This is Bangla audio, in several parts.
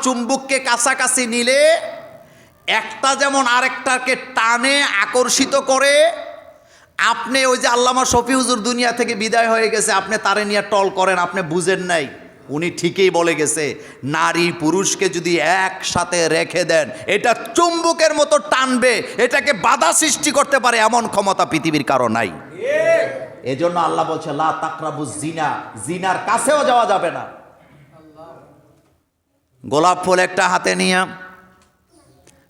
চুম্বককে কাছাকাছি নিলে একটা যেমন আরেকটাকে টানে আকর্ষিত করে, আপনি ওই যে আল্লামা শফি হুজুর দুনিয়া থেকে বিদায় হয়ে গেছে, আপনি তারে নিয়ে টল করেন, আপনি বুঝেন নাই। উনি ঠিকই বলে গেছে, নারী পুরুষকে যদি একসাথে রেখে দেন এটা চুম্বকের মতো টানবে, এটাকে বাধা সৃষ্টি করতে পারে এমন ক্ষমতা পৃথিবীর কারো নাই। এজন্য আল্লাহ বলছে লা তাকরাবুজ জিনা, জিনার কাছেও যাওয়া যাবে না। গোলাপ ফুল একটা হাতে নিয়ে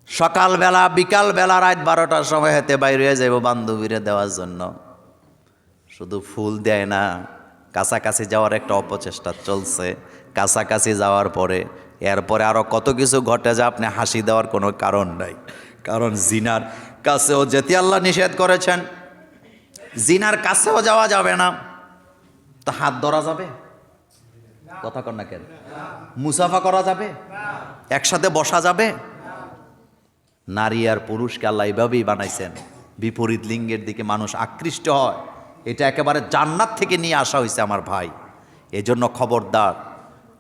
সকালবেলা বিকালবেলা রাত 12টার সময় হেঁটে বাইরে যাব বান্ধবীরে দেওয়ার জন্য, শুধু ফুল দেয় না, কাছাকাছি যাওয়ার একটা অপচেষ্টা চলছে। কাছাকাছি যাওয়ার পরে এরপরে আরও কত কিছু ঘটে যা আপনি হাসি দেওয়ার কোনো কারণ নাই। কারণ জিনার কাছেও যেতে আল্লাহ নিষেধ করেছেন, জিনার কাছেও যাওয়া যাবে না। তো হাত ধরা যাবে? কথা কর না কেন? মুসাফা করা যাবে? একসাথে বসা যাবে? নারী আর পুরুষকে আল্লাহ এইভাবেই বানাইছেন, বিপরীত লিঙ্গের দিকে মানুষ আকৃষ্ট হয়। এটা একেবারে জান্নাত থেকে নিয়ে আসা হয়েছে আমার ভাই। এজন্য খবরদার,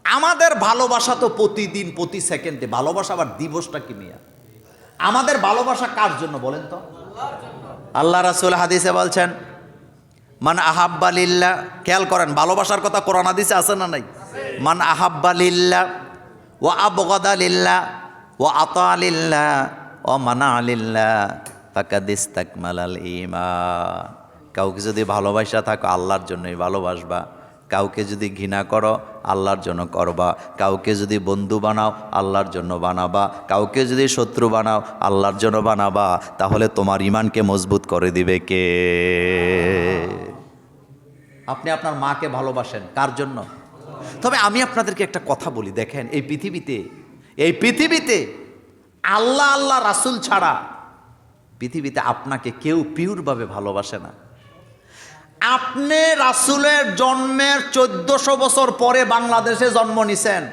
আমাদের ভালোবাসা তো প্রতিদিন প্রতি সেকেন্ডে ভালোবাসা, আবার দিবসটা কি নিয়ে? আমাদের ভালোবাসা কার জন্য বলেন তো? আল্লাহ রাসূল হাদিসে বলছেন মান আহাব্বা লিল্লাহ, খেয়াল করেন ভালোবাসার কথা কোরআন হাদিসে আছে না নাই? মান আহাব্বা লিল্লাহ ওয়া আবগাদা লিল্লাহ ওয়া আতা লিল্লাহ ওয়া মানা লিল্লাহ ফাকাদ ইসতাকমালাল ঈমান। কাউকে যদি ভালোবাসা থাকো আল্লাহর জন্যই ভালোবাসবা, কাউকে যদি ঘৃণা করো আল্লাহর জন্য করবা, কাউকে যদি বন্ধু বানাও আল্লাহর জন্য বানাবা, কাউকে যদি শত্রু বানাও আল্লাহর জন্য বানাবা, তাহলে তোমার ঈমানকে মজবুত করে দিবে কে? আপনি আপনার মাকে ভালোবাসেন কার জন্য? তবে আমি আপনাদেরকে একটা কথা বলি, দেখেন এই পৃথিবীতে আল্লাহ আল্লাহ রাসূল ছাড়া পৃথিবীতে আপনাকে কেউ পিওরভাবে ভালোবাসে না। আপনি রাসূলের জন্মের 1400 বছর পরে বাংলাদেশে জন্ম নিছেন,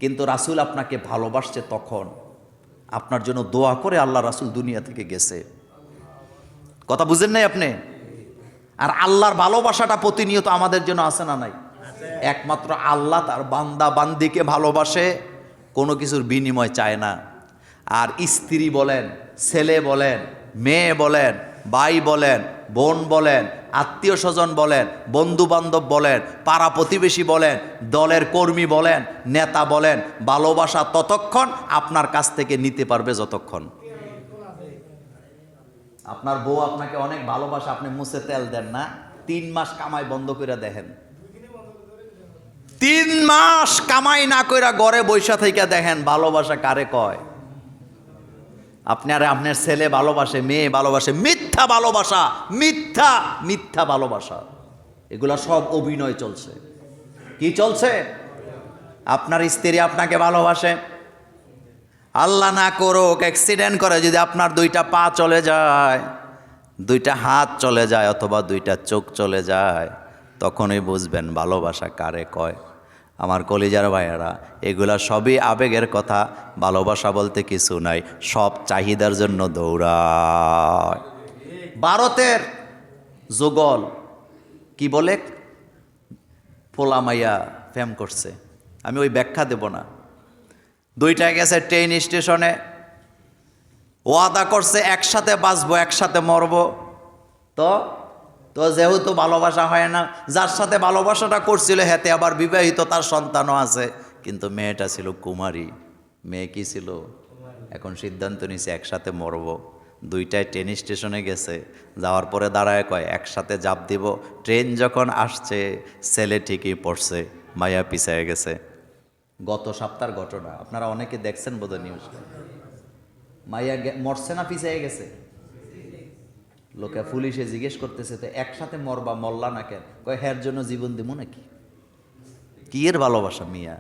কিন্তু রাসূল আপনাকে ভালোবাসছে তখন আপনার জন্য দোয়া করে আল্লাহ রাসূল দুনিয়া থেকে গেছে। কথা বুঝেন নাই আপনি? আর আল্লাহর ভালোবাসাটা প্রতিনিয়ত আমাদের জন্য আছে না নাই? একমাত্র আল্লাহ তার বান্দা বান্দিকে ভালোবাসে, কোনো কিছুর বিনিময় চায় না। আর স্ত্রী বলেন, ছেলে বলেন, মেয়ে বলেন, ভাই বলেন, বোন বলেন, আত্মীয় স্বজন বলেন, বন্ধু বান্ধব বলেন, পাড়া প্রতিবেশী বলেন, দলের কর্মী বলেন, নেতা বলেন, ভালোবাসা ততক্ষণ আপনার কাছ থেকে নিতে পারবে যতক্ষণ। আপনার বউ আপনাকে অনেক ভালোবাসা, আপনি মুছে তেল দেন না, 3 মাস কামাই বন্ধ করে দেখেন, 3 মাস কামাই না কইরা ঘরে বৈশা থেকে দেখেন ভালোবাসা কারে কয়। আপনার ছেলে ভালোবাসে, মেয়ে ভালোবাসে, মিথ্যা ভালোবাসা, মিথ্যা ভালোবাসা, এগুলা সব অভিনয় চলছে। কি চলছে? আপনার স্ত্রী আপনাকে ভালোবাসে, আল্লাহ না করুক অ্যাক্সিডেন্ট করে যদি আপনার 2টা পা চলে যায়, 2টা হাত চলে যায়, অথবা 2টা চোখ চলে যায়, তখনই বুঝবেন ভালোবাসা কারে কয়। আমার কলিজার ভাইয়েরা, এগুলা সবই আবেগের কথা, ভালোবাসা বলতে কিছু নাই, সব চাহিদার জন্য দৌড়ায়। ভারতের যুগল কি বলে, পোলা মাইয়া প্রেম করছে, আমি ওই ব্যাখ্যা দেব না। 2টা গেছে ট্রেন স্টেশনে, ওয়াদা করছে একসাথে বাঁচবো একসাথে মরবো। তো যেহেতু ভালোবাসা হয় না, যার সাথে ভালোবাসাটা করছিল হেতে আবার বিবাহিত, তার সন্তানও আছে, কিন্তু মেয়েটা ছিল কুমারী। মেয়ে কি ছিল? এখন সিদ্ধান্ত নিছে একসাথে মরবো। 2টায় ট্রেন স্টেশনে গেছে, যাওয়ার পরে দাঁড়ায় কয় একসাথে জাপ দিব। ট্রেন যখন আসছে ছেলে ঠিকই পড়ছে, মাইয়া পিছায় গেছে। গত সপ্তাহের ঘটনা, আপনারা অনেকে দেখছেন বোধহয় নিউজটা। মাইয়া মরছে না পিছায় গেছে? লোকে পুলিশে জিজ্ঞেস করতেছে তো একসাথে মরবা, মরলা না কেন? কয় হের জন্য জীবন দিব নাকি? কি এর ভালোবাসা মিয়া,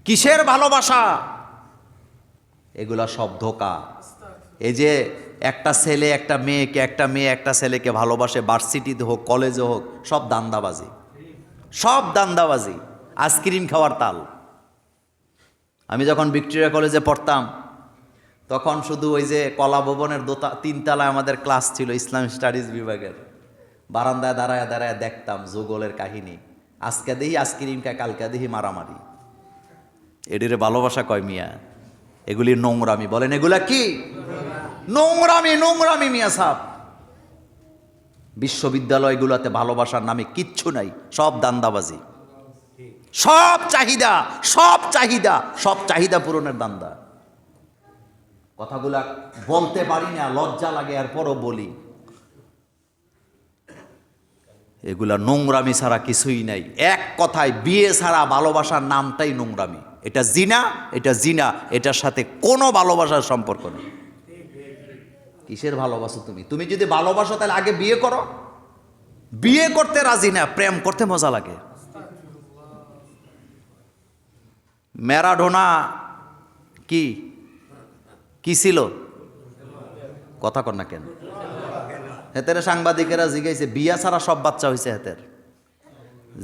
কিসের ভালোবাসা? এগুলা সব ধোঁকা। এই যে একটা ছেলে একটা মেয়েকে, একটা মেয়ে একটা ছেলেকে ভালোবাসে, ভার্সিটিতে হোক কলেজে হোক, সব দান্দাবাজি, সব দান্দাবাজি, আইসক্রিম খাওয়ার তাল। আমি যখন ভিক্টোরিয়া কলেজে পড়তাম তখন শুধু ওই যে কলা ভবনের 3 তলায় আমাদের ক্লাস ছিল ইসলাম স্টাডিজ বিভাগের, বারান্দায় দাঁড়ায় দাঁড়ায় দেখতাম যুগলের কাহিনী। আজকে দেখি আইসক্রিম খায়, কালকে দেখি মারামারি। এটিরে ভালোবাসা কয় মিয়া? এগুলি নোংরামি। বলেন এগুলা কি? নোংরামি, নোংরামি মিয়া সাহেব। বিশ্ববিদ্যালয়গুলোতে ভালোবাসার নামে কিচ্ছু নাই, সব দান্দাবাজি, সব চাহিদা, সব চাহিদা, সব চাহিদা পূরণের দান্দা। কথাগুলা বলতে পারি না, লজ্জা লাগে, এরপরও বলি। এগুলা নোংরামি ছাড়া কিছুই নাই। এক কথায় বিয়ে ছাড়া ভালোবাসার নামটাই নোংরামি। এটা জিনা, এটা জিনা, এটার সাথে কোনো ভালোবাসার সম্পর্ক নেই। কিসের ভালোবাসো তুমি? তুমি যদি ভালোবাসো তাহলে আগে বিয়ে করো। বিয়ে করতে রাজি না, প্রেম করতে মজা লাগে। ম্যারাডোনা কি কি ছিল? কথা কর না কেন? হেতের সাংবাদিকেরা জিজ্ঞেস, বিয়া ছাড়া সব বাচ্চা হয়েছে হেতের।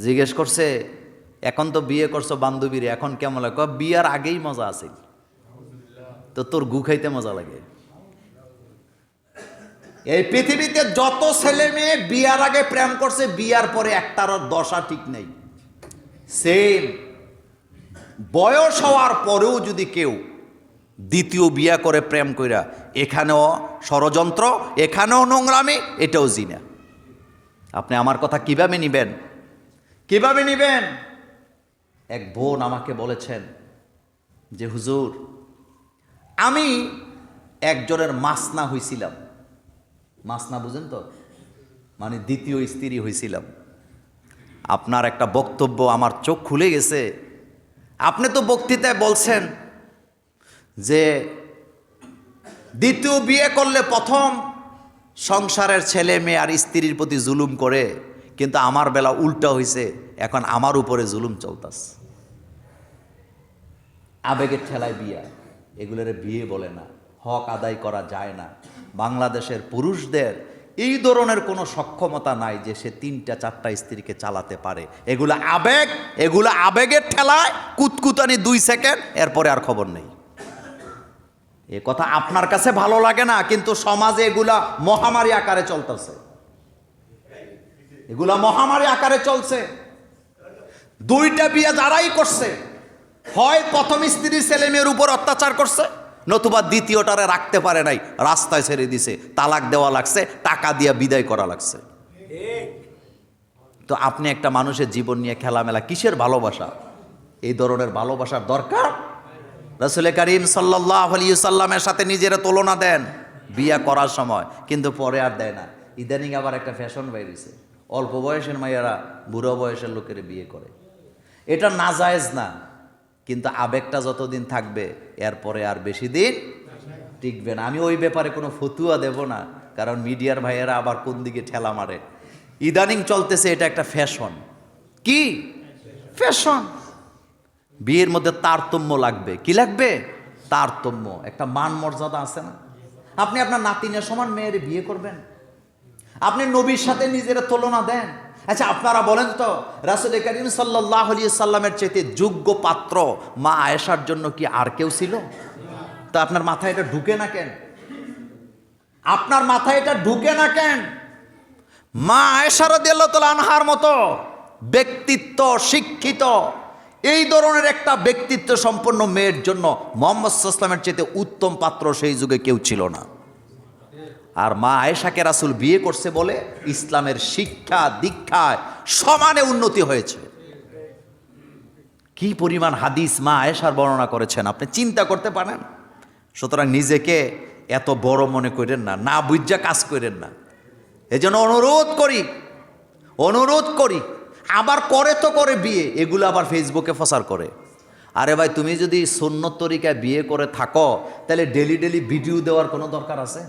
জিজ্ঞেস করছে, এখন তো বিয়ে করছো বান্ধবীর, এখন কেমন লাগে? বিয়ার আগেই মজা আছে, তো তোর গু খাইতে মজা লাগে। এই পৃথিবীতে যত ছেলে মেয়ে বিয়ার আগে প্রেম করছে, বিয়ার পরে একটার দশা ঠিক নেই। সেম বয়স হওয়ার পরেও যদি কেউ দ্বিতীয় বিয়া করে প্রেম কইরা, এখানেও ষড়যন্ত্র, এখানেও নোংরামি, এটাও জিনা। আপনি আমার কথা কিভাবে নিবেন? কিভাবে নিবেন? এক বোন আমাকে বলেছেন যে হুজুর, আমি একজনের মাসনা হইছিলাম। মাসনা বুঝেন তো? মানে দ্বিতীয় স্ত্রী হইছিলাম। আপনার একটা বক্তব্য আমার চোখ খুলে গেছে। আপনি তো বক্তৃতায় বলছেন যে দ্বিতীয় বিয়ে করলে প্রথম সংসারের ছেলে মেয়ে আর স্ত্রীর প্রতি জুলুম করে, কিন্তু আমার বেলা উল্টা হয়েছে, এখন আমার উপরে জুলুম চলতেছে। আবেগের ঠেলায় বিয়া, এগুলোর বিয়ে বলে না, হক আদায় করা যায় না। বাংলাদেশের পুরুষদের এই ধরনের কোনো সক্ষমতা নাই যে সে 3টা 4টা স্ত্রীকে চালাতে পারে। এগুলো আবেগ, এগুলো আবেগের ঠেলায় কুতকুতানি 2 সেকেন্ড, এরপরে আর খবর নেই। এ কথা আপনার কাছে ভালো লাগে না, কিন্তু সমাজে এগুলা মহামারী আকারে চলতেছে। এগুলা মহামারী আকারে চলছে। 2টা বিয়ে যারাই করছে, হয় প্রথম স্ত্রী ছেলে মেয়ের উপর অত্যাচার করছে, নতুবা দ্বিতীয়টারে রাখতে পারে নাই, রাস্তায় ছেড়ে দিছে, তালাক দেওয়া লাগছে, টাকা দিয়ে বিদায় করা লাগছে। তো আপনি একটা মানুষের জীবন নিয়ে খেলামেলা, কিসের ভালোবাসা? এই ধরনের ভালোবাসার দরকার? রাসূল করিম সাল্লাল্লাহু আলাইহি সাল্লামের সাথে নিজেরা তুলনা দেন বিয়া করার সময়, কিন্তু পরে আর দেয় না। ইদানিং আবার একটা ফ্যাশন বেরিয়েছে, অল্প বয়সের মাইয়ারা বুড়ো বয়সের লোকের বিয়ে করে। এটা নাজায়েজ না, কিন্তু আবেগটা যতদিন থাকবে, এরপরে আর বেশি দিন টিকবে না। আমি ওই ব্যাপারে কোনো ফতুয়া দেব না, কারণ মিডিয়ার ভাইয়েরা আবার কোন দিকে ঠেলা মারে। ইদানিং চলতেছে এটা একটা ফ্যাশন। কি ফ্যাশন? বিয়ের মধ্যে তারতম্য লাগবে। কি লাগবে? তারতম্য। একটা মান মর্যাদা আছে না? আপনি আপনার নাতিনের সমান মেয়ের বিয়ে করবেন? আপনি নবীর সাথে নিজের তুলনা দেন? আচ্ছা আপনারা বলেন তো, রাসূল করিম সাল্লাল্লাহু আলাইহি সাল্লামের চাইতে যোগ্য পাত্র মা আয়েশার জন্য কি আর কেউ ছিল? তা আপনার মাথায় এটা ঢুকে না কেন? আপনার মাথায় এটা ঢুকে না কেন? মা আয়েশা রাদিয়াল্লাহু তাআলা আনহার মতো ব্যক্তিত্ব, শিক্ষিত, এই ধরনের একটা ব্যক্তিত্ব সম্পন্ন মেয়ের জন্য মুহাম্মদ সাল্লাল্লাহু আলাইহি ওয়াসাল্লামের চাইতে উত্তম পাত্র সেই যুগে কেউ ছিল না। আর মা আয়েশাকে রাসূল বিয়ে করছে বলে ইসলামের শিক্ষা দীক্ষায় সমানে উন্নতি হয়েছে। কি পরিমাণ হাদিস মা আয়েশার বর্ণনা করেছেন আপনি চিন্তা করতে পারেন? সুতরাং নিজেকে এত বড় মনে করেন না, না বুঝা কাজ করেন না। এজন্য অনুরোধ করি, আবার করে তো করে বিয়ে, এগুলো আবার ফেসবুকে প্রচার করে। আরে ভাই, তুমি যদি সুন্নত তরিকায় বিয়ে করে থাকো, তাহলে ডেলি ভিডিও দেওয়ার কোনো দরকার আছে?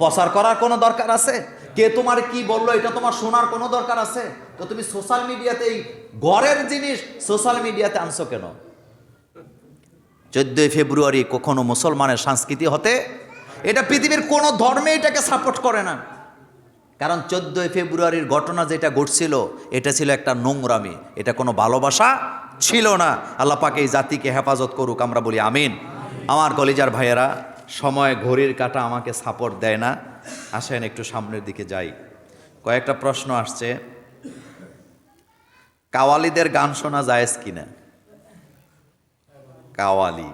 প্রচার করার কোনো দরকার আছে? কে তোমার কি বললো এটা তোমার শোনার কোনো দরকার আছে? তো তুমি সোশ্যাল মিডিয়াতে এই ঘরের জিনিস সোশ্যাল মিডিয়াতে আনছো কেন? 14 ফেব্রুয়ারি কখনো মুসলমানের সংস্কৃতি হতে, এটা পৃথিবীর কোনো ধর্মে এটাকে সাপোর্ট করে না। কারণ 14 ফেব্রুয়ারির ঘটনা যেটা ঘটছিল, এটা ছিল একটা নোংরামি, এটা কোনো ভালোবাসা ছিল না। আল্লাহ পাক এই জাতিকে হেফাজত করুক, আমরা বলি আমিন। আমার কলিজার ভাইয়েরা, সময় ঘড়ির কাঁটা আমাকে সাপোর্ট দেয় না। আসেন একটু সামনের দিকে যাই। কয়েকটা প্রশ্ন আসছে। কাওয়ালিদের গান শোনা জায়েজ কিনা? কাওয়ালি।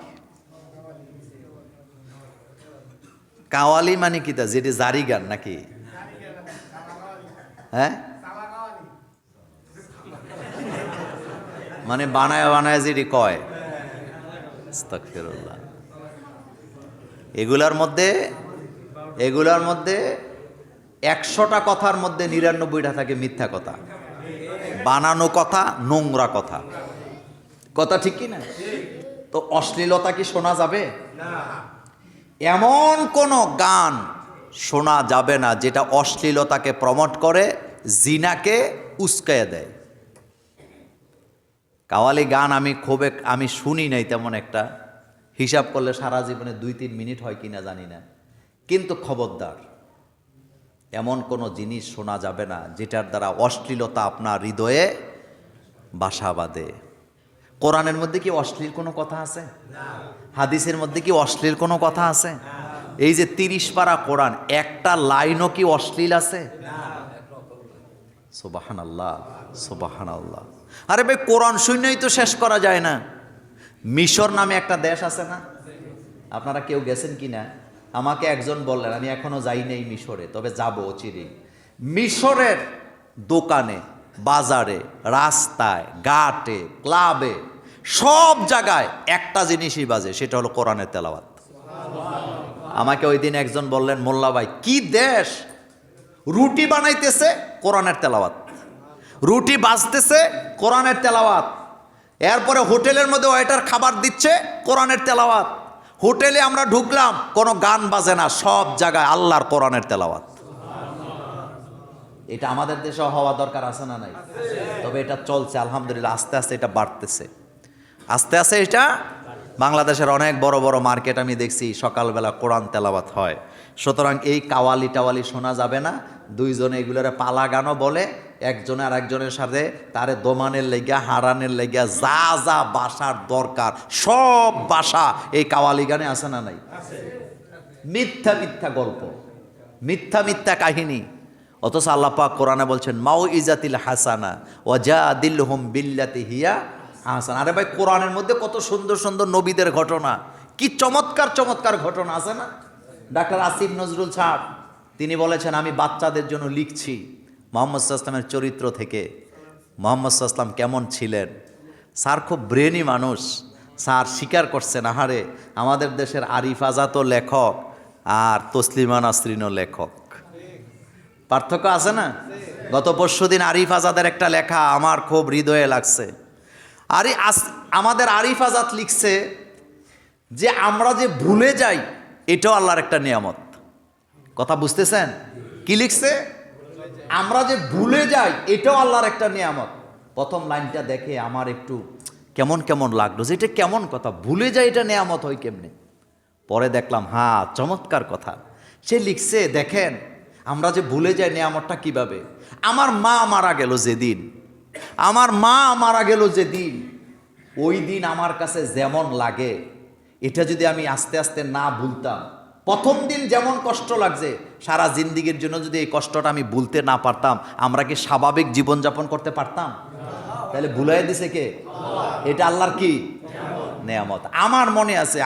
কাওয়ালি মানে কি তা, যেটি জারি গান নাকি? হ্যাঁ, মানে বানায় বানায় যেটি কয়। আস্তাগফিরুল্লাহ। এগুলার মধ্যে 100টা কথার মধ্যে 99টা থাকে মিথ্যা কথা, বানানো কথা, নোংরা কথা। কথা ঠিক কি না? তো অশ্লীলতা কি শোনা যাবে? এমন কোন গান শোনা যাবে না যেটা অশ্লীলতাকে প্রমোট করে, জিনাকে উস্কাইয়া দেয়। কাওয়ালি গান আমি শুনি নাই তেমন একটা, হিসাব করলে সারা জীবনে 2-3 মিনিট হয় কিনা জানি না। কিন্তু খবরদার, এমন কোনো জিনিস শোনা যাবে না যেটার দ্বারা অশ্লীলতা আপনার হৃদয়ে বাসা বাঁধে। কোরআনের মধ্যে কি অশ্লীল কোনো কথা আছে? হাদিসের মধ্যে কি অশ্লীল কোনো কথা আছে? এই যে 30 পারা কোরআন, একটা লাইনও কি অশ্লীল আছে? সুবহানাল্লাহ, সুবহানাল্লাহ। আরে ভাই, কোরআন শূন্যই তো শেষ করা যায় না। মিশর নামে একটা দেশ আছে না? আপনারা কেউ গেছেন কি না? আমাকে একজন বললেন, আমি এখনো যাই নাই মিশরে, তবে যাব অচিরেই। মিশরের দোকানে, বাজারে, রাস্তায়, ঘাটে, ক্লাবে, সব জায়গায় একটা জিনিসই বাজে, সেটা হলো কোরআনের তেলাওয়াত। আমাকে ওই দিন একজন বললেন, মোল্লা ভাই, কি দেশ! রুটি বানাইতেছে কোরআনের তেলাওয়াত, রুটি বাজতেছে কোরআনের তেলাওয়াত, এরপরে হোটেলের মধ্যে ওয়েটার খাবার দিচ্ছে কোরআনের তেলাওয়াত। হোটেলে আমরা ঢুকলাম, কোনো গান বাজে না, সব জায়গায় আল্লাহর কোরআনের তেলাওয়াত। এটা আমাদের দেশে হওয়া দরকার আছে না নাই? তবে এটা চলছে আলহামদুলিল্লাহ, আস্তে আস্তে এটা বাড়তেছে, আস্তে আস্তে এটা। বাংলাদেশের অনেক বড় বড় মার্কেট আমি দেখছি সকালবেলা কোরআন তেলাওয়াত হয়। সুতরাং এই কাওয়ালি টাওয়ালি শোনা যাবে না। দুইজনে এগুলোরে পালা গানও বলে, একজনে আর একজনের সাথে তারে দোমানের লেগা, হারানের লেগা যা যা বাসার দরকার সব বাসা এই কাওয়ালি গানে আছে না নাই? মিথ্যা মিথ্যা গল্প, মিথ্যা মিথ্যা কাহিনী। অথচ আল্লাহ পাক কোরআনে বলছেন, মাউ ইজাতিল হাসানা ওয়াজাদিলহুম বিল্লাতি হিয়া হাসান। আরে ভাই, কোরআনের মধ্যে কত সুন্দর সুন্দর নবীদের ঘটনা, কি চমৎকার চমৎকার ঘটনা আছে না? ডাক্তার আসিফ নজরুল সাহেব তিনি বলেছেন, আমি বাচ্চাদের জন্য লিখছি মুহাম্মদ সাল্লাল্লাহু আলাইহি ওয়াসাল্লামের চরিত্র থেকে। মুহাম্মদ সাল্লাল্লাহু আলাইহি ওয়াসাল্লাম কেমন ছিলেন? স্যার খুব ব্রেনি মানুষ। স্যার স্বীকার করছেন, আহারে আমাদের দেশের আরিফ আজাদও লেখক আর তসলিমা নাসরিনও লেখক। পার্থক্য আছে না? গত পরশুদিন আরিফ আজাদের একটা লেখা আমার খুব হৃদয়ে লাগছে। আমাদের আরিফ আজাদ লিখছে যে আমরা যে ভুলে যাই এটাও আল্লাহর একটা নিয়ামত। কথা বুঝতেছেন? কি লিখছে? আমরা যে ভুলে যাই এটাও আল্লাহর একটা নিয়ামত। প্রথম লাইনটা দেখে আমার একটু কেমন কেমন লাগলো, যে এটা কেমন কথা, ভুলে যাই এটা নিয়ামত হয় কেমনে? পরে দেখলাম, হ্যাঁ চমৎকার কথা। সে লিখছে, দেখেন আমরা যে ভুলে যাই নিয়ামতটা কিভাবে। আমার মা মারা গেল যেদিন, ওই দিন আমার কাছে যেমন লাগে, এটা যদি আমি আস্তে আস্তে না ভুলতাম, প্রথম দিন যেমন কষ্ট লাগছে, সারা জিন্দিগির জন্য যদি এই কষ্টটা আমি ভুলতে না পারতাম, আমরা কি স্বাভাবিক জীবনযাপন করতে পারতাম? তাহলে ভুলাই দিছে কে? এটা আল্লাহর কি নেয়ামত। আমার মনে আছে,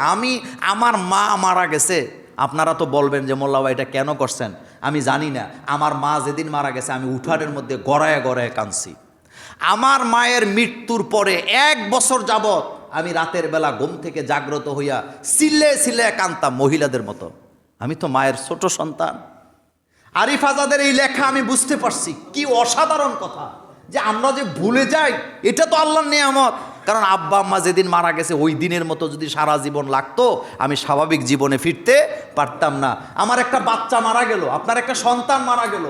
আমার মা মারা গেছে। আপনারা তো বলবেন যে মোল্লা ভাই এটা কেন করছেন? আমি জানি না। আমার মা যেদিন মারা গেছে আমি উঠানের মধ্যে গড়ায় গড়ায় কাঁদছি। আমার মায়ের মৃত্যুর পরে 1 বছর যাবৎ আমি রাতের বেলা ঘুম থেকে জাগ্রত হইয়া সিলে সিলে কাঁদতাম মহিলাদের মতো। আমি তো মায়ের ছোট সন্তান। আরিফ আজাদের এই লেখা আমি বুঝতে পারছি, কি অসাধারণ কথা যে আমরা যে ভুলে যাই এটা তো আল্লাহর নিয়ামত। কারণ আব্বা আম্মা যেদিন মারা গেছে ওই দিনের মতো যদি সারা জীবন লাগতো, আমি স্বাভাবিক জীবনে ফিরতে পারতাম না। আমার একটা বাচ্চা মারা গেল, আপনার একটা সন্তান মারা গেল,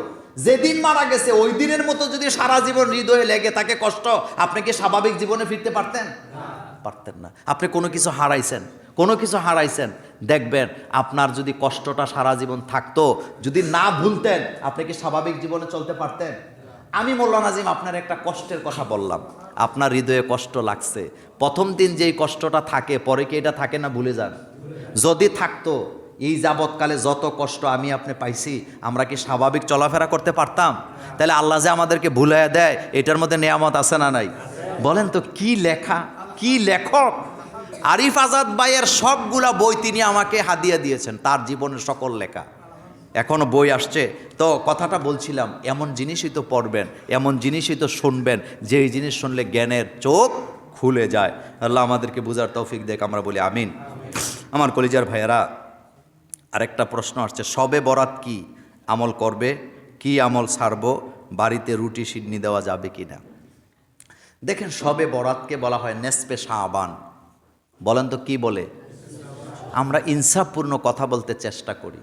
যেদিন মারা গেছে ওই দিনের মতো যদি সারা জীবন হৃদয়ে লেগে থাকে কষ্ট, আপনি কি স্বাভাবিক জীবনে ফিরতে পারতেন? পারতেন না। আপনি কোনো কিছু হারাইছেন, দেখবেন আপনার যদি কষ্টটা সারা জীবন থাকতো, যদি না ভুলতেন, আপনি কি স্বাভাবিক জীবনে চলতে পারতেন? আমি মোল্লা নাজিম আপনার একটা কষ্টের কথা বললাম, আপনার হৃদয়ে কষ্ট লাগছে, প্রথম দিন যেই কষ্টটা থাকে পরে কি এটা থাকে না? ভুলে যান। যদি থাকতো, এই যাবৎকালে যত কষ্ট আমি আপনি পাইছি, আমরা কি স্বাভাবিক চলাফেরা করতে পারতাম? তাহলে আল্লাহ যে আমাদেরকে ভুলাইয়া দেয়, এটার মধ্যে নেয়ামত আছে না নাই? বলেন তো, কি লেখা, কি লেখক! আরিফ আজাদ ভাইয়ের সবগুলা বই তিনি আমাকে হাদিয়া দিয়েছেন, তার জীবনের সকল লেখা এখনও বই আসছে। তো কথাটা বলছিলাম, এমন জিনিসই তো পড়বেন, এমন জিনিসই তো শুনবেন, যেই জিনিস শুনলে জ্ঞানের চোখ খুলে যায়। আল্লাহ আমাদেরকে বুঝার তৌফিক দেখ, আমরা বলি আমিন। আমার কলিজার ভাইয়েরা, আরেকটা প্রশ্ন আসছে, শবে বরাত কি আমল করবে, কি আমল ছাড়বো, বাড়িতে রুটি সিডনি দেওয়া যাবে কি না? দেখেন, শবে বরাতকে বলা হয় নেসফে শাবান। বলেন তো কি বলে? আমরা ইনসাফপূর্ণ কথা বলতে চেষ্টা করি।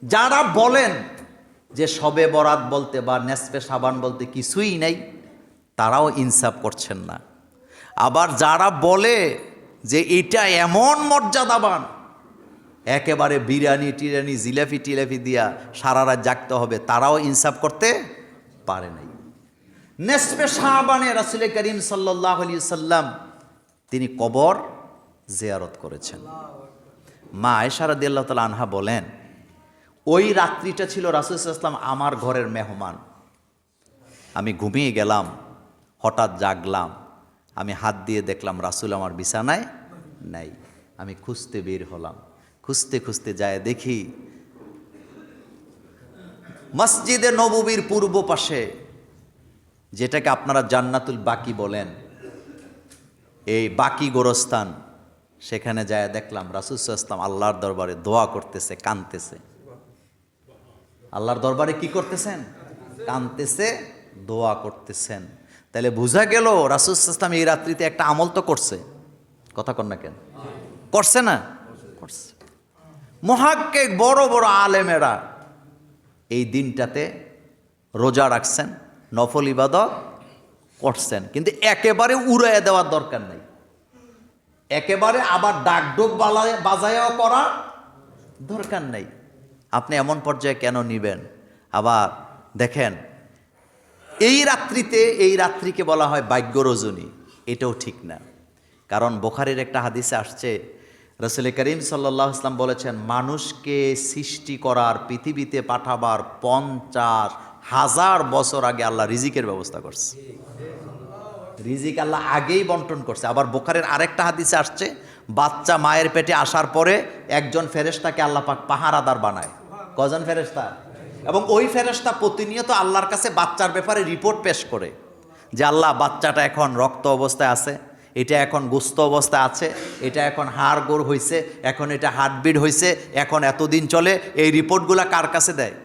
যারা বলেন যে শবে বরাত বলতে বা নেসফে শাবান বলতে কিছুই নেই, তারাও ইনসাফ করছেন না। আবার যারা বলে যে এটা এমন মর্যাদাবান, একেবারে বিরিয়ানি টিরানি জিলাপি টিলাপি দিয়া সারা রাত জাগতে হবে, তারাও ইনসাফ করতে পারে নাই। নেসফে শাবানে রাসূল করিম সাল্লাল্লাহু আলাইহি সাল্লাম তিনি কবর জিয়ারত করেছেন। মা আয়েশা রাদিয়াল্লাহু তাআলা আনহা বলেন, ওই রাত্রিটা ছিল রাসূল সাল্লাল্লাহু আলাইহি সাল্লাম আমার ঘরের মেহমান। আমি ঘুমিয়ে গেলাম, হঠাৎ জাগলাম, আমি হাত দিয়ে দেখলাম রাসূল আমার বিছানায় নাই। আমি খুঁজতে বের হলাম, খুঁজতে খুঁজতে যায় দেখি মসজিদে নববীর পূর্ব পাশে, যেটাকে আপনারা জান্নাতুল বাকি বলেন, এই বাকি গোরস্থান, সেখানে যায় দেখলাম রাসূল সাল্লাল্লাহু আলাইহি ওয়াসাল্লাম আল্লাহর দরবারে দোয়া করতেছে, কাঁদতেছে। আল্লাহর দরবারে কি করতেছেন? কাঁদতেছে, দোয়া করতেছেন। তাহলে বোঝা গেল রাসূল সাল্লাল্লাহু আলাইহি ওয়াসাল্লাম এই রাত্রিতে একটা আমল তো করছে। কথা কন না কেন? করছে না? করছে। মুহাক্কিক বড় বড় আলেমেরা এই দিনটাতে রোজা রাখছেন, নফল ইবাদত করছেন, কিন্তু একেবারে উড়াইয়া দেওয়ার দরকার নেই। একেবারে আবার ডাকডোক বাজায়াও করার দরকার নেই। আপনি এমন পর্যায়ে কেন নিবেন? আবার দেখেন, এই রাত্রিতে, এই রাত্রিকে বলা হয় ভাগ্য রজনী, এটাও ঠিক না। কারণ বুখারীর একটা হাদিসে আসছে, রাসূল করিম সাল্লাল্লাহু আলাইহি ওয়াসাল্লাম বলেছেন, মানুষকে সৃষ্টি করার, পৃথিবীতে পাঠাবার 50,000 বছর আগে আল্লাহ রিজিকের ব্যবস্থা করছে। রিজিক আল্লাহ আগেই বন্টন করছে। আবার বুখারীর আরেকটা হাদিসে আসছে, বাচ্চা মায়ের পেটে আসার পরে একজন ফেরেশতাকে আল্লাহ পাক পাহারাদার বানায়। কজন ফেরেশতা? এবং ওই ফেরেশতা প্রতিনিয়ত আল্লাহর কাছে বাচ্চার ব্যাপারে রিপোর্ট পেশ করে যে আল্লাহ, বাচ্চাটা এখন রক্ত অবস্থায় আছে, এটা এখন গোস্ত অবস্থায় আছে, এটা এখন হাড় গোড় হয়েছে, এখন এটা হার্টবিট হয়েছে, এখন এতদিন চলে। এই রিপোর্টগুলা কার কাছে দেয়?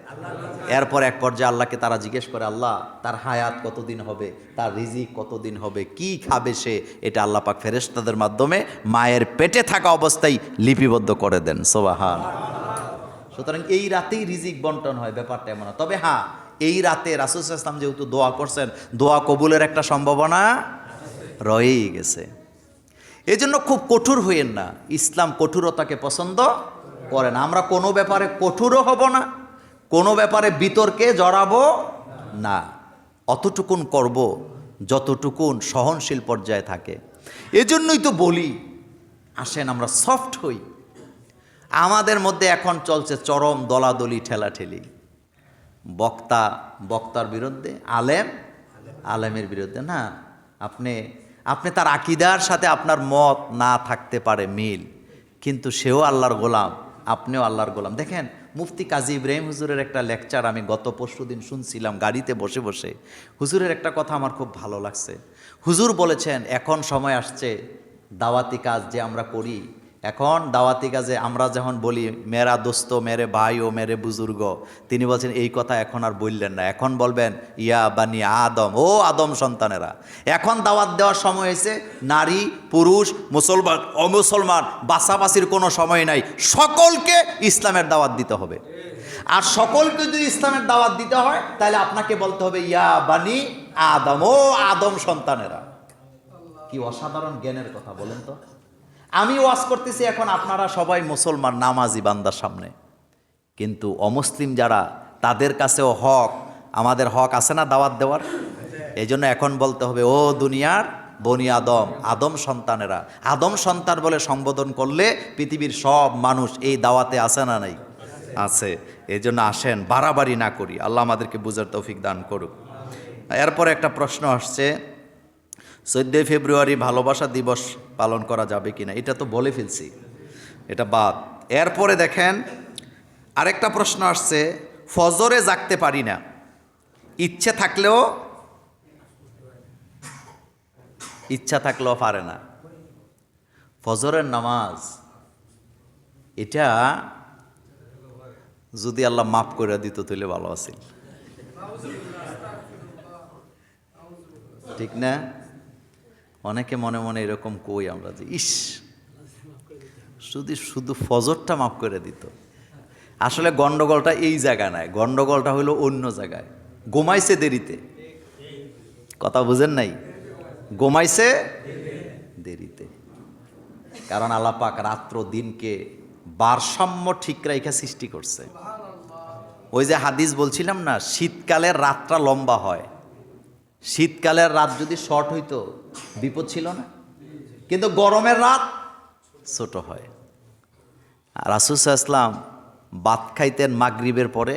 এরপর এক পর্যায়ে আল্লাহকে তারা জিজ্ঞেস করে, আল্লাহ তার হায়াত কতদিন হবে, তার রিজিক কতদিন হবে, কি খাবে সে, এটা আল্লাহ পাক ফেরেশতাদের মাধ্যমে মায়ের পেটে থাকা অবস্থায় লিপিবদ্ধ করে দেন। সুবহান। সুতরাং এই রাতেই রিজিক বন্টন হয়, ব্যাপারটা এমন না। তবে হ্যাঁ, এই রাতে রাসূল সাল্লাল্লাহু আলাইহি ওয়াসাল্লাম যেহেতু দোয়া করছেন, দোয়া কবুলের একটা সম্ভাবনা রয়েই গেছে। এজন্য খুব কঠোর হইয়েন না। ইসলাম কঠোরতাকে পছন্দ করে না। আমরা কোনো ব্যাপারে কঠোরও হব না, কোনো ব্যাপারে বিতর্কে জড়াবো না। অতটুকুন করব যতটুকুন সহনশীল পর্যায়ে থাকে। এজন্যই তো বলি, আসেন আমরা সফট হই। আমাদের মধ্যে এখন চলছে চরম দলাদলি, ঠেলাঠেলি। বক্তার বিরুদ্ধে, আলেমের বিরুদ্ধে। না, আপনি তার আকীদার সাথে আপনার মত না থাকতে পারে মিল, কিন্তু সেও আল্লাহর গোলাম, আপনিও আল্লাহর গোলাম। দেখেন, মুফতি কাজী ইব্রাহিম হুজুরের একটা লেকচার আমি গত পরশুদিন শুনছিলাম গাড়িতে বসে বসে। হুজুরের একটা কথা আমার খুব ভালো লাগছে। হুজুর বলেছেন, এখন সময় আসছে দাওয়াতি কাজ যে আমরা করি, এখন দাওয়াতি কাজে আমরা যখন বলি মেরা দোস্ত, মেরে ভাই ও মেরে বুজুর্গ, তিনি বলছেন এই কথা এখন আর বললেন না, এখন বলবেন ইয়া বানি আদম, ও আদম সন্তানেরা। এখন দাওয়াত দেওয়ার সময় হয়েছে। নারী পুরুষ, মুসলমান অমুসলমান বাছাবাছির কোনো সময় নাই, সকলকে ইসলামের দাওয়াত দিতে হবে। আর সকলকে যদি ইসলামের দাওয়াত দিতে হয়, তাহলে আপনাকে বলতে হবে ইয়া বানি আদম, ও আদম সন্তানেরা। কি অসাধারণ জ্ঞানের কথা বলেন তো। আমি ওয়াজ করতেছি, এখন আপনারা সবাই মুসলমান, নামাজি বান্দার সামনে, কিন্তু অমুসলিম যারা, তাদের কাছেও আমাদের হক আছে না দাওয়াত দেওয়ার। এই জন্য এখন বলতে হবে, ও দুনিয়ার বনি আদম, আদম সন্তানেরা। আদম সন্তান বলে সম্বোধন করলে পৃথিবীর সব মানুষ এই দাওয়াতে আছে না নাই? আছে। এই জন্য আসেন, বাড়াবাড়ি না করি। আল্লাহ আমাদেরকে বুঝার তৌফিক দান করুক। এরপরে একটা প্রশ্ন আসছে, 14 ফেব্রুয়ারি ভালোবাসা দিবস পালন করা যাবে কিনা, এটা তো বলে ফেলছি, এটা বাদ। এরপরে দেখেন আরেকটা প্রশ্ন আসছে, ফজরে জাগতে পারি না, ইচ্ছা থাকলেও পারে না। ফজরের নামাজ এটা যদি আল্লাহ মাফ করে দিত তাহলে ভালো আছিল, ঠিক না? অনেকে মনে মনে এরকম কই আমরা যে ইস শুধু ফজরটা মাফ করে দিত। আসলে গন্ডগোলটা এই জায়গায় নাই, গন্ডগোলটা হলো অন্য জায়গায়। ঘুমাইছে দেরিতে, কথা বুঝেন নাই? ঘুমাইছে দেরিতে, কারণ আল্লাহ পাক রাত্র দিনকে ভারসাম্য ঠিক রেখে সৃষ্টি করছে। ওই যে হাদিস বলছিলাম না, শীতকালের রাতটা লম্বা হয়, শীতকালের রাত যদি শর্ট হইতো বিপদ ছিল না, কিন্তু গরমের রাত ছোট হয়। আর রাসূল সাল্লাল্লাহু আলাইহি ওয়াসাল্লাম ভাত খাইতেন মাগরিবের পরে,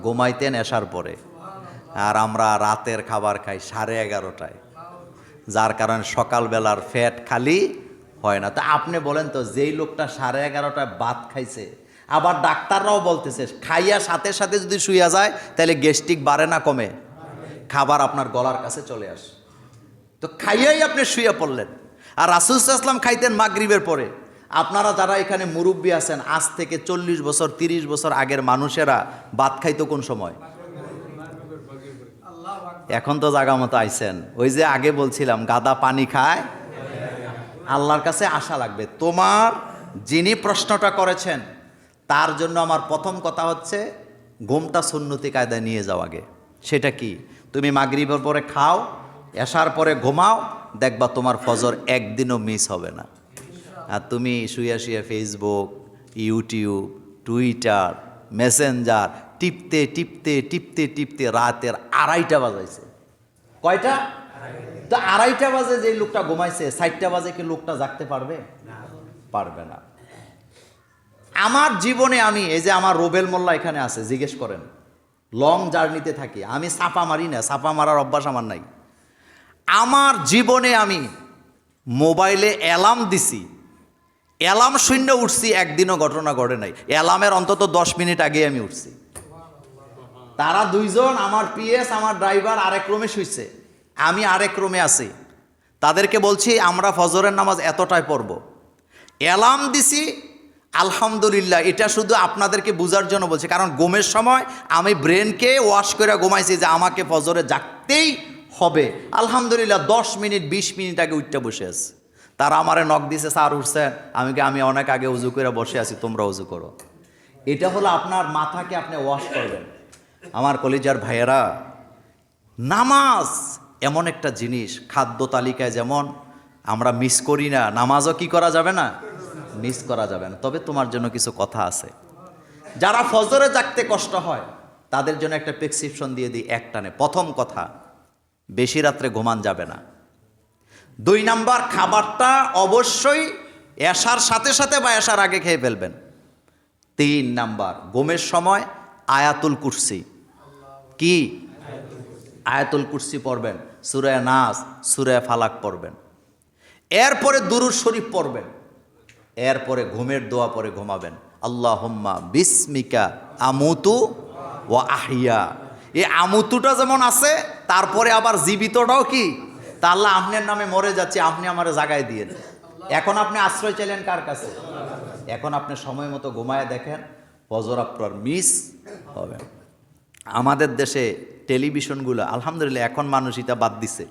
ঘুমাইতেন এশার পরে, আর আমরা রাতের খাবার খাই 11:30টায়, যার কারণে সকালবেলার ফ্যাট খালি হয় না। তা আপনি বলেন তো, যেই লোকটা 11:30টায় ভাত খাইছে, আবার ডাক্তাররাও বলতেছে খাইয়া সাথে সাথে যদি শুইয়া যায় তাহলে গ্যাস্ট্রিক বাড়ে না কমে, খাবার আপনার গলার কাছে চলে আসে। তো খাইয়াই আপনি শুয়ে পড়লেন। আর রাসূল সাল্লাল্লাহু আলাইহি ওয়াসাল্লাম খাইতেন মাগরিবের পরে। আপনারা যারা এখানে মুরব্বী আছেন, আজ থেকে 40 বছর 30 বছর আগের মানুষেরা ভাত খাইতো কোন সময়? এখন তো জাগা মতো আইছেন। ওই যে আগে বলছিলাম গাদা পানি খায়, আল্লাহর কাছে আশা লাগবে। তোমার যিনি প্রশ্নটা করেছেন তার জন্য আমার প্রথম কথা হচ্ছে, ঘুমটা সুন্নতি কায়দায় নিয়ে যাও আগে। সেটা কি? তুমি মাগরিবের পরে খাও, এশার পরে ঘুমাও, দেখবা তোমার ফজর একদিনও মিস হবে না। আর তুমি শুয়ে শুয়ে ফেসবুক, ইউটিউব, টুইটার, মেসেঞ্জার টিপতে টিপতে টিপতে টিপতে রাতের 2:30 বাজাইছে। কয়টা? তো 2:30 বাজে যে লোকটা ঘুমাইছে, 4টা বাজে কি লোকটা জাগতে পারবে? পারবে না। আমার জীবনে আমি, এই যে আমার রোবেল মোল্লা এখানে আছে, জিজ্ঞেস করেন, লং জার্নিতে থাকি, আমি ছাপা মারি না, ছাপা মারার অভ্যাস আমার নাই। আমার জীবনে আমি মোবাইলে অ্যালার্ম দিছি, অ্যালার্ম শূন্য উঠছি, একদিনও ঘটনা ঘটে নাই। অ্যালার্মের অন্তত 10 মিনিট আগে আমি উঠছি। তারা দুইজন, আমার পিএস আমার ড্রাইভার আরেক রুমে শুইছে, আমি আরেক রুমে আছি। তাদেরকে বলছি আমরা ফজরের নামাজ এতটায় পড়ব, অ্যালার্ম দিছি। আলহামদুলিল্লাহ, এটা শুধু আপনাদেরকে বোঝার জন্য বলছি, কারণ ঘুমের সময় আমি ব্রেনকে ওয়াশ করে ঘুমাইছি যে আমাকে ফজরে জাগতেই হবে। আলহামদুলিল্লাহ 10 মিনিট 20 মিনিট আগে উঠতে বসে আছে। তারা আমারে নক দিছে, স্যার উঠছেন? আমি অনেক আগে উজু করে বসে আছি, তোমরা উজু করো। এটা হলো আপনার মাথাকে আপনি ওয়াশ করবেন। আমার কলিজার ভাইয়েরা, নামাজ এমন একটা জিনিস, খাদ্য তালিকায় যেমন আমরা মিস করি না, নামাজও কি করা যাবে না, মিস করা যাবে না। তবে তোমার জন্য কিছু কথা আছে। যারা ফজরে জাগতে কষ্ট হয় তাদের জন্য একটা প্রেসক্রিপশন দিয়ে দিই একটানে। প্রথম কথা, বেশি রাত্রে ঘুমান যাবে না। 2 নাম্বার, খাবারটা অবশ্যই এশার সাথে সাথে বা এশার আগে খেয়ে ফেলবেন। 3 নাম্বার, ঘুমের সময় আয়াতুল কুরসি, কি আয়াতুল কুরসি পড়বেন, সূরা নাস, সূরা ফালাক পড়বেন। এরপরে দুরূদ শরীফ পড়বেন, এরপরে ঘুমের দোয়া পরে ঘুমাবেন। আল্লাহুম্মা বিসমিকা আমুতু ওয়া আহিয়া। এই আমুতুটা যেমন আছে, তারপরে আবার জীবিতটাও কি, তা আল্লাহ আপনার নামে মরে যাচ্ছে, আপনি আমারে জাগায় দিয়েন। এখন আপনি আশ্রয় চাইলেন কার কাছে? এখন আপনি সময় মতো ঘুমায় দেখেন, ফজর আপনার মিস হবে। আমাদের দেশে টেলিভিশনগুলো আলহামদুলিল্লাহ এখন মানুষ এটা বাদ দিছে,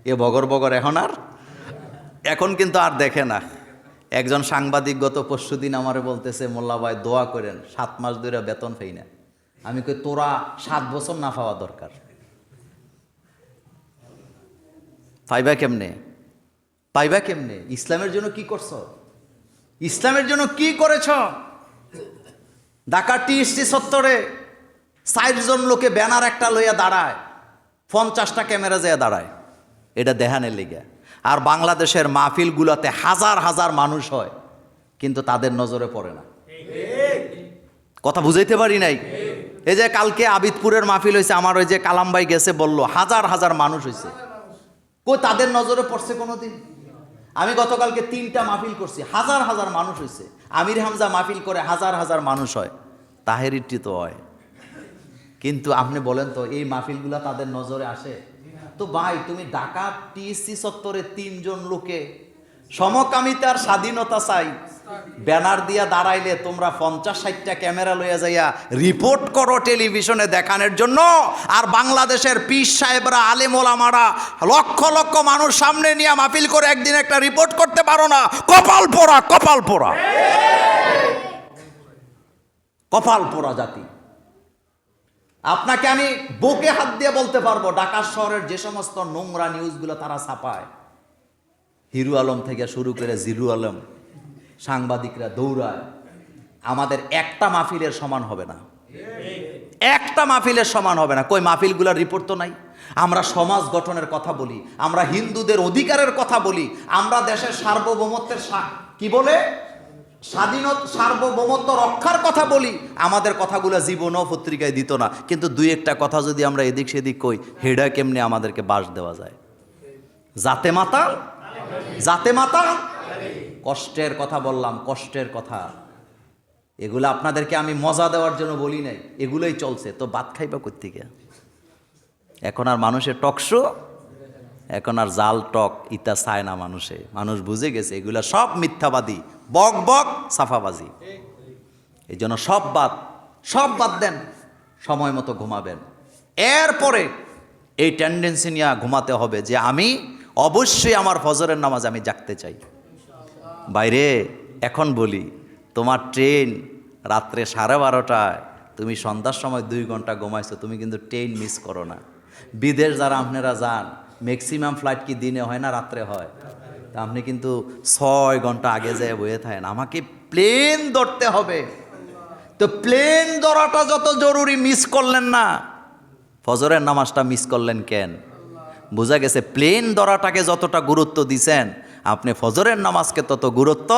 এ বগর বগর এখন কিন্তু আর দেখে না। একজন সাংবাদিক গত পরশুদিন আমারে বলতেছে, মোল্লা ভাই দোয়া করেন, 7 মাস ধরে বেতন পাই না। আমি কই, তোরা 7 বছর না পাওয়া দরকার, পাইবা কেমনে? ইসলামের জন্য কি করছ? ইসলামের জন্য কি করেছ? ঢাকা টিএসসি চত্বরে 60 জন লোকে ব্যানার একটা লইয়া দাঁড়ায়, 50টা ক্যামেরা যেয়ে দাঁড়ায়, এটা দেখানের লেগে। আর বাংলাদেশের মাহফিলগুলোতে হাজার হাজার মানুষ হয়, কিন্তু তাদের নজরে পড়ে না। কথা বুঝাইতে পারি নাই? এই যে কালকে আবিদপুরের মাহফিল হয়েছে, আমার ওই যে কালাম ভাই গেছে বলল, হাজার হাজার মানুষ হয়েছে। তাদের নজরে পড়ছে কোনোদিন? আমি গতকালকে 3টা মাহফিল করছি, হাজার হাজার মানুষ হয়েছে। আমির হামজা মাহফিল করে হাজার হাজার মানুষ হয়, তাহেরিটি তো হয়। কিন্তু আপনি বলেন তো এই মাহফিলগুলা তাদের নজরে আসে? তো ভাই, তুমি ঢাকা টিএসসি চত্বরে 3 জন লোকে সমকামিতার স্বাধীনতা চাই ব্যানার দিয়া দাঁড়াইলে তোমরা 50-60টা ক্যামেরা লইয়া যাইয়া রিপোর্ট করো টেলিভিশনে দেখানোর জন্য, আর বাংলাদেশের পীর সাহেবরা, আলেম ওলামারা লক্ষ লক্ষ মানুষ সামনে নিয়ে মাহফিল করে একদিন একটা রিপোর্ট করতে পারো না। কপাল পোড়া, কপাল পোড়া, কপাল পোড়া জাতি। আপনাকে আমি বুকে হাত দিয়ে বলতে পারবো, ঢাকা শহরের যে সমস্ত নোংরা নিউজগুলো তারা ছাপায়, হিরু আলম থেকে শুরু করে জিরু আলম, সাংবাদিকরা দৌড়ায়, আমাদের একটা মাহফিলের সমান হবে না, একটা মাহফিলের সমান হবে না। কই মাহফিলগুলোর রিপোর্ট তো নাই। আমরা সমাজ গঠনের কথা বলি, আমরা হিন্দুদের অধিকারের কথা বলি, আমরা দেশের সার্বভৌমত্বের কি বলে স্বাধীনতা, সার্বভৌমত্ব রক্ষার কথা বলি। আমাদের কথাগুলো জীবনও পত্রিকায় দিত না, কিন্তু 2-1টা কথা যদি আমরা এদিক সেদিক কই, হেডা কেমনে আমাদেরকে বাস দেওয়া যায়। জাতে মাতাল, জাতে মাতাল। কষ্টের কথা বললাম, কষ্টের কথা। এগুলো আপনাদেরকে আমি মজা দেওয়ার জন্য বলি নাই, এগুলোই চলছে। তো ভাত খাইবা কোত্থেকে? এখন আর মানুষের টকশো, এখন আর জাল টক ইতা চায় না মানুষে। মানুষ বুঝে গেছে এগুলা সব মিথ্যাবাদী, বক বক সাফাবাজি। এই জন্য সব বাদ দেন, সময় মতো ঘুমাবেন। এরপরে এই টেন্ডেন্সি নিয়ে ঘুমাতে হবে যে আমি অবশ্যই আমার ফজরের নামাজ আমি জাগতে চাই। বাইরে এখন বলি, তোমার ট্রেন রাত্রে 12:30টায়, তুমি সন্ধ্যার সময় 2 ঘন্টা ঘুমাইছো, তুমি কিন্তু ট্রেন মিস করো না। বিদেশ যারা আপনারা যান, ম্যাক্সিমাম ফ্লাইট কি দিনে হয় না রাত্রে হয়? তা আপনি কিন্তু 6 ঘন্টা আগে যেয়ে বয়ে থাকেন, আমাকে প্লেন ধরতে হবে। তো প্লেন ধরাটা যত জরুরি, মিস করলেন না, ফজরের নামাজটা মিস করলেন কেন? বোঝা গেছে প্লেন ধরাটাকে যতটা গুরুত্ব দিছেন, আপনি ফজরের নামাজকে তত গুরুত্ব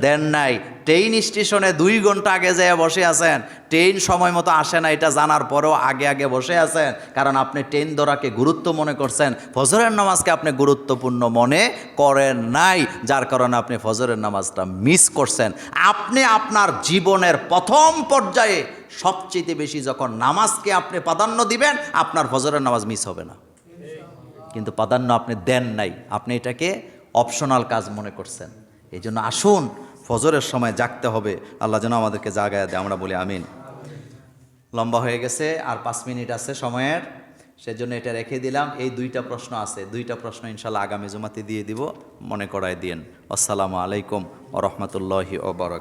দেন নাই। ট্রেন স্টেশনে 2 ঘন্টা আগে যেয়ে বসে আছেন, ট্রেন সময় মতো আসে না এটা জানার পরেও আগে আগে বসে আছেন, কারণ আপনি ট্রেন ধরাকে গুরুত্ব মনে করছেন, ফজরের নামাজকে আপনি গুরুত্বপূর্ণ মনে করেন নাই, যার কারণে আপনি ফজরের নামাজটা মিস করছেন। আপনি আপনার জীবনের প্রথম পর্যায়ে সবচেয়ে বেশি যখন নামাজকে আপনি প্রাধান্য দিবেন, আপনার ফজরের নামাজ মিস হবে না। কিন্তু প্রাধান্য আপনি দেন নাই, আপনি এটাকে অপশনাল কাজ মনে করছেন। এই জন্য আসুন, ফজরের সময় জাগতে হবে। আল্লাহ যেন আমাদেরকে জাগায় দেয়, আমরা বলি আমিন। লম্বা হয়ে গেছে, আর 5 মিনিট আছে সময়ের, সেজন্য এটা রেখে দিলাম। এই 2টা প্রশ্ন আছে, 2টা প্রশ্ন ইনশাল্লাহ আগামী জুমাতে দিয়ে দিব, মনে করায় দিয়েন। আসসালামু আলাইকুম ওয়া রাহমাতুল্লাহি ওয়া বারাকাতুহু।